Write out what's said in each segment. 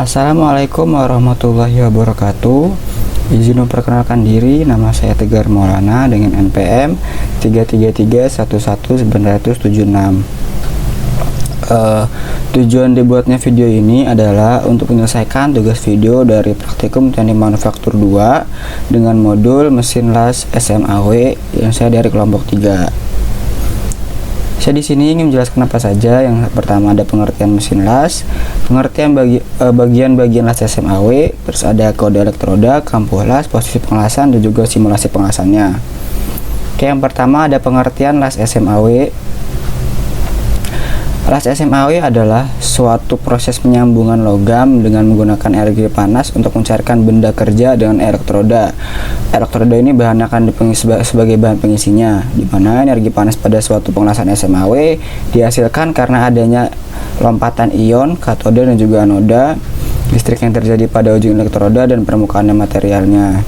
Assalamualaikum warahmatullahi wabarakatuh. Izin memperkenalkan diri, nama saya Tegar Maulana dengan NPM 333111976. Tujuan dibuatnya video ini adalah untuk menyelesaikan tugas video dari praktikum teknik manufaktur 2 dengan modul mesin las SMAW yang saya dari kelompok 3. Saya di sini ingin menjelaskan apa saja. Yang pertama ada pengertian mesin las, pengertian bagian-bagian las SMAW, terus ada kode elektroda, kampuh las, posisi pengelasan, dan juga simulasi pengelasannya. Oke, yang pertama ada pengertian las SMAW. Las SMAW adalah suatu proses penyambungan logam dengan menggunakan energi panas untuk mencairkan benda kerja dengan elektroda. Elektroda ini bahan akan sebagai bahan pengisinya, di mana energi panas pada suatu pengelasan SMAW dihasilkan karena adanya lompatan ion, katode dan juga anoda, listrik yang terjadi pada ujung elektroda dan permukaan materialnya.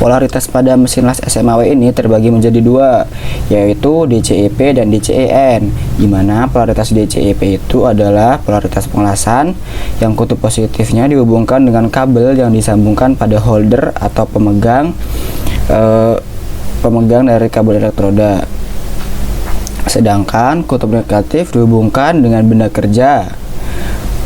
Polaritas pada mesin las SMAW ini terbagi menjadi dua, yaitu DCEP dan DCEN, di mana polaritas DCEP itu adalah polaritas pengelasan yang kutub positifnya dihubungkan dengan kabel yang disambungkan pada holder atau pemegang dari kabel elektroda. Sedangkan kutub negatif dihubungkan dengan benda kerja.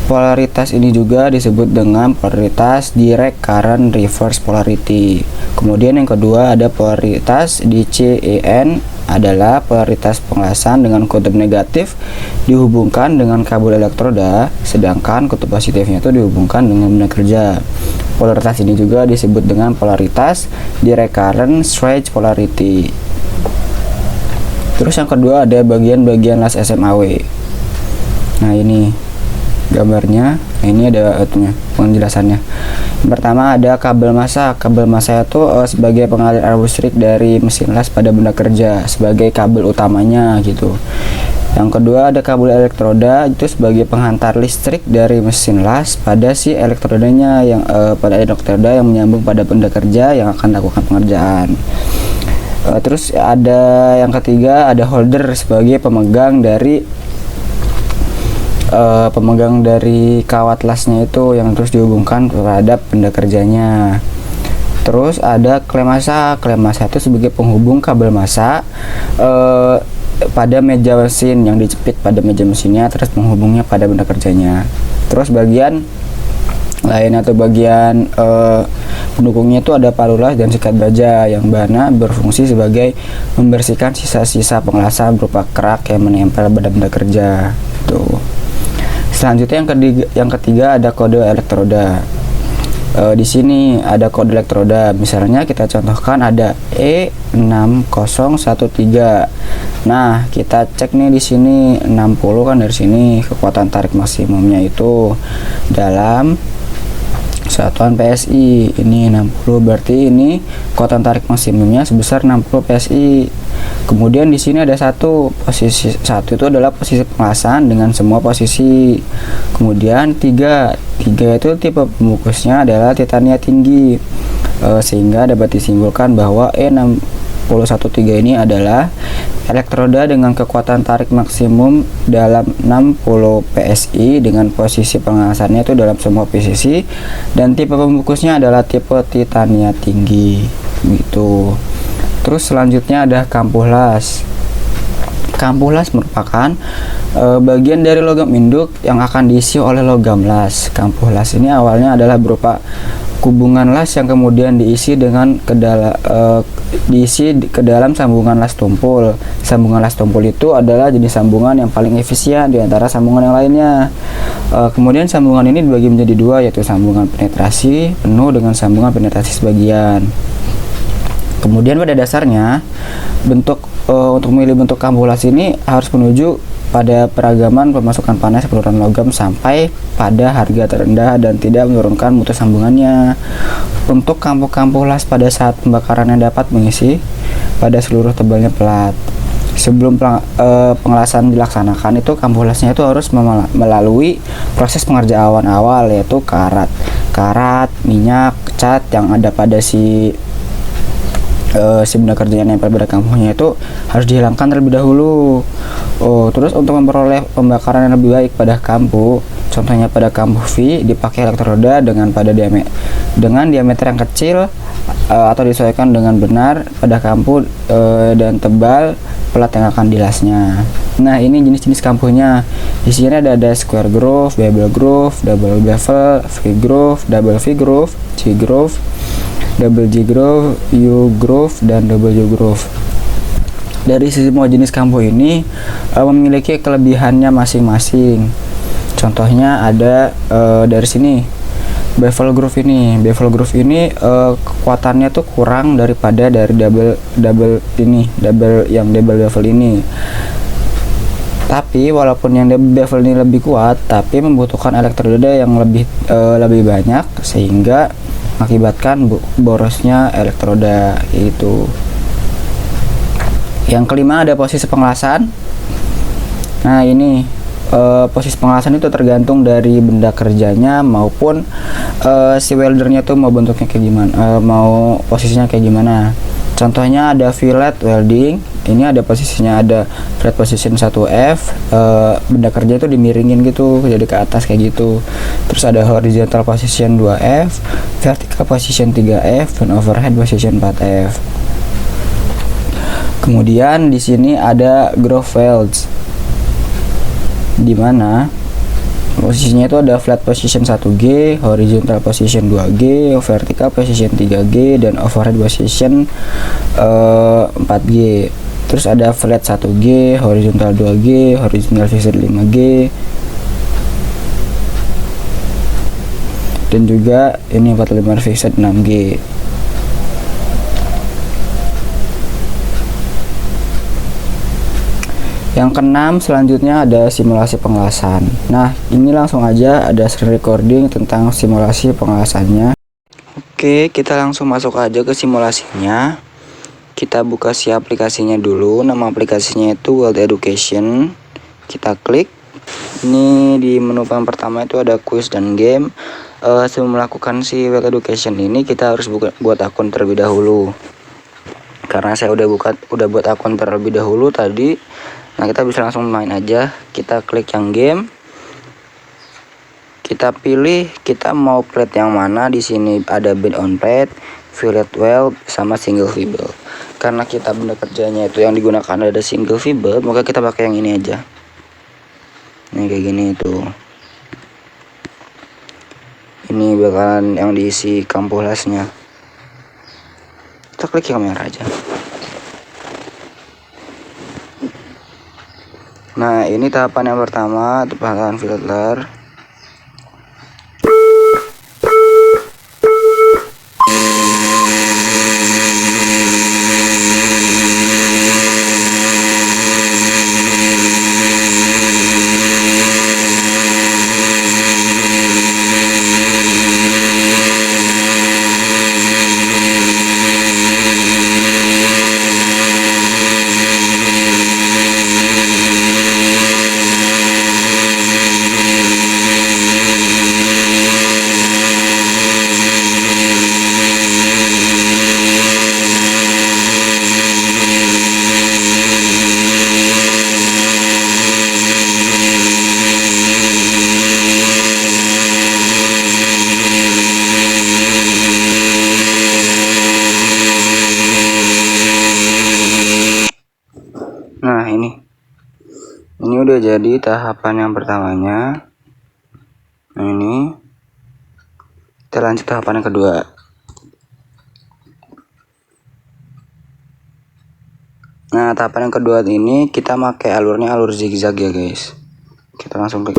Polaritas ini juga disebut dengan polaritas direct current reverse polarity. Kemudian yang kedua ada polaritas DCEN, adalah polaritas pengelasan dengan kutub negatif dihubungkan dengan kabel elektroda, sedangkan kutub positifnya itu dihubungkan dengan benda kerja. Polaritas ini juga disebut dengan polaritas direct current switch polarity. Terus yang kedua ada bagian-bagian las SMAW. Nah, ini gambarnya. Nah, ini ada penjelasannya. Yang pertama ada kabel massa. Kabel massa itu sebagai pengalir arus listrik dari mesin las pada benda kerja sebagai kabel utamanya gitu. Yang kedua ada kabel elektroda, itu sebagai penghantar listrik dari mesin las pada si elektrodanya yang pada elektroda yang menyambung pada benda kerja yang akan lakukan pengerjaan. Terus ada yang ketiga ada holder sebagai pemegang dari kawat lasnya itu yang terus dihubungkan terhadap benda kerjanya. Terus ada klem massa. Klem massa itu sebagai penghubung kabel massa pada meja mesin yang dicepit pada meja mesinnya, terus menghubungnya pada benda kerjanya. Terus bagian lain atau bagian pendukungnya itu ada palu las dan sikat baja yang mana berfungsi sebagai membersihkan sisa-sisa pengelasan berupa kerak yang menempel pada benda kerja. Tuh. Selanjutnya yang ketiga ada kode elektroda. Di sini ada kode elektroda. Misalnya kita contohkan ada E6013. Nah, kita cek nih di sini 60 kan, dari sini kekuatan tarik maksimumnya itu dalam satuan PSI. Ini 60, berarti ini kekuatan tarik maksimumnya sebesar 60 PSI. Kemudian di sini ada posisi satu itu adalah posisi pengelasan dengan semua posisi. Kemudian tiga itu tipe pembungkusnya adalah titania tinggi, sehingga dapat disimpulkan bahwa E6013 ini adalah elektroda dengan kekuatan tarik maksimum dalam 60 PSI dengan posisi pengelasannya itu dalam semua posisi, dan tipe pembungkusnya adalah tipe titania tinggi gitu. Terus selanjutnya ada kampuh las. Kampuh las merupakan bagian dari logam induk yang akan diisi oleh logam las. Kampuh las ini awalnya adalah berupa hubungan las yang kemudian diisi ke dalam sambungan las tumpul. Sambungan las tumpul itu adalah jenis sambungan yang paling efisien di antara sambungan yang lainnya. Kemudian sambungan ini dibagi menjadi dua, yaitu sambungan penetrasi penuh dengan sambungan penetrasi sebagian. Kemudian pada dasarnya untuk memilih bentuk kampuh las ini harus menuju pada peragaman pemasukan panas peluruhan logam sampai pada harga terendah dan tidak menurunkan mutu sambungannya. Untuk kampuh las pada saat pembakarannya dapat mengisi pada seluruh tebalnya pelat. Sebelum pengelasan dilaksanakan itu kampuh lasnya itu harus melalui proses pengerjaan awal, yaitu karat, minyak, cat yang ada pada si benda kerja yang nempel pada kampuhnya itu harus dihilangkan terlebih dahulu. Terus untuk memperoleh pembakaran yang lebih baik pada kampuh, Contohnya pada kambuh V dipakai elektroda dengan diameter yang kecil atau disesuaikan dengan benar pada kambuh dan tebal plat yang akan dilasnya. Nah, ini jenis-jenis kambuhnya. Di sini ada square groove, bevel groove, double bevel, V groove, double V groove, G groove, double G groove, U groove, dan double U groove. Dari semua jenis kambuh ini memiliki kelebihannya masing-masing. Contohnya ada dari sini bevel groove ini. Bevel groove ini kekuatannya tuh kurang daripada dari double bevel ini. Tapi walaupun yang double bevel ini lebih kuat, tapi membutuhkan elektroda yang lebih banyak sehingga mengakibatkan borosnya elektroda itu. Yang kelima ada posisi pengelasan. Nah, ini posisi pengelasan itu tergantung dari benda kerjanya maupun si weldernya tuh mau bentuknya kayak gimana, mau posisinya kayak gimana. Contohnya ada fillet welding. Ini ada posisinya, ada flat position 1F, benda kerja itu dimiringin gitu jadi ke atas kayak gitu. Terus ada horizontal position 2F, vertical position 3F, dan overhead position 4F. Kemudian di sini ada groove welds, di mana posisinya itu ada flat position 1G, horizontal position 2G, vertical position 3G, dan overhead position 4G. Terus ada flat 1G, horizontal 2G, horizontal fixed 5G, dan juga ini 45 fixed 6G. Yang keenam selanjutnya ada simulasi pengelasan. Nah, ini langsung aja ada screen recording tentang simulasi pengelasannya. Oke, kita langsung masuk aja ke simulasinya. Kita buka si aplikasinya dulu. Nama aplikasinya itu World Education. Kita klik. Ini di menu yang pertama itu ada quiz dan game. Sebelum melakukan si World Education ini kita harus buat akun terlebih dahulu. Karena saya udah buat akun terlebih dahulu tadi. Nah, kita bisa langsung main aja. Kita klik yang game. Kita pilih kita mau plate yang mana. Di sini ada bend on plate, fillet weld, sama single fiber. Karena kita benda kerjanya itu yang digunakan ada single fiber, maka kita pakai yang ini aja. Ini kayak gini tuh. Ini bakalan yang diisi kambuh lasnya. Kita klik yang merah aja. Nah, ini tahapan yang pertama, tahapan filter. Nah, ini udah jadi tahapan yang pertamanya. Nah, ini kita lanjut tahapan yang kedua. Nah, tahapan yang kedua ini kita pakai alurnya alur zigzag ya guys. Kita langsung klik.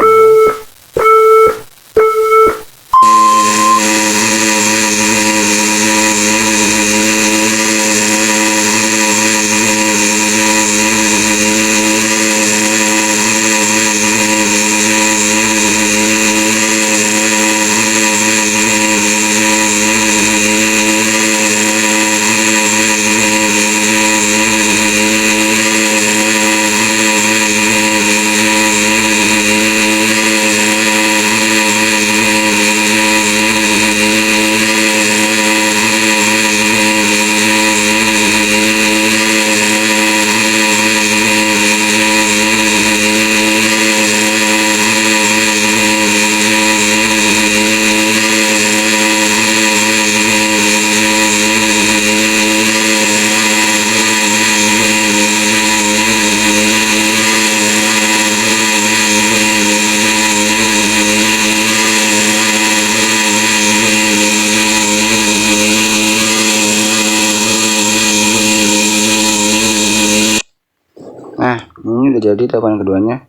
ini udah jadi tahapan keduanya.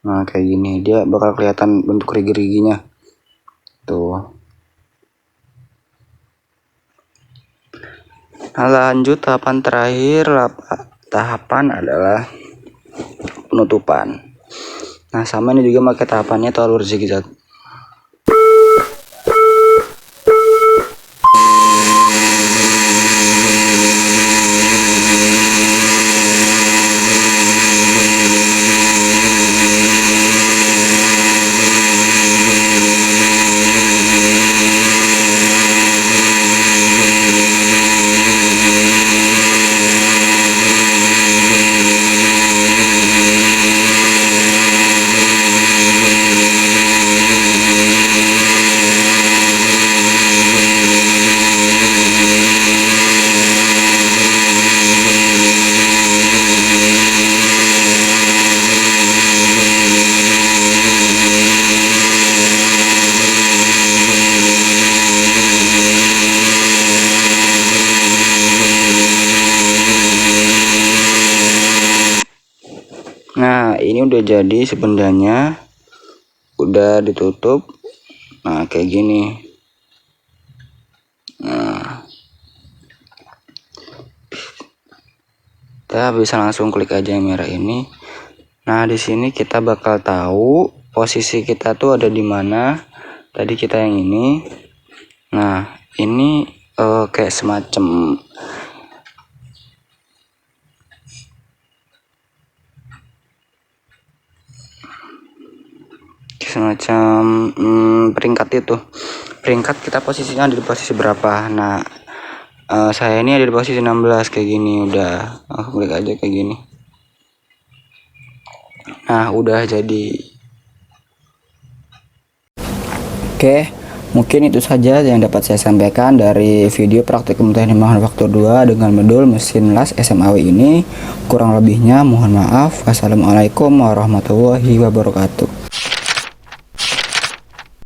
Nah kayak gini, dia bakal kelihatan bentuk rigi-riginya tuh. Nah lanjut tahapan terakhir, tahapan adalah penutupan. Nah sama ini juga pakai tahapannya tuh alur zigzag. Nah ini udah jadi sebenarnya, udah ditutup. Nah kayak gini. Nah kita bisa langsung klik aja yang merah ini. Nah di sini kita bakal tahu posisi kita tuh ada di mana. Tadi kita yang ini. Nah ini kayak semacam peringkat itu. Peringkat kita posisinya ada di posisi berapa. Nah saya ini ada di posisi 16 kayak gini. Udah aku klik aja kayak gini. Nah udah jadi. Oke, mungkin itu saja yang dapat saya sampaikan dari video praktikum teknik manufaktur 2 dengan modul mesin las SMAW ini. Kurang lebihnya mohon maaf. Wassalamualaikum warahmatullahi wabarakatuh.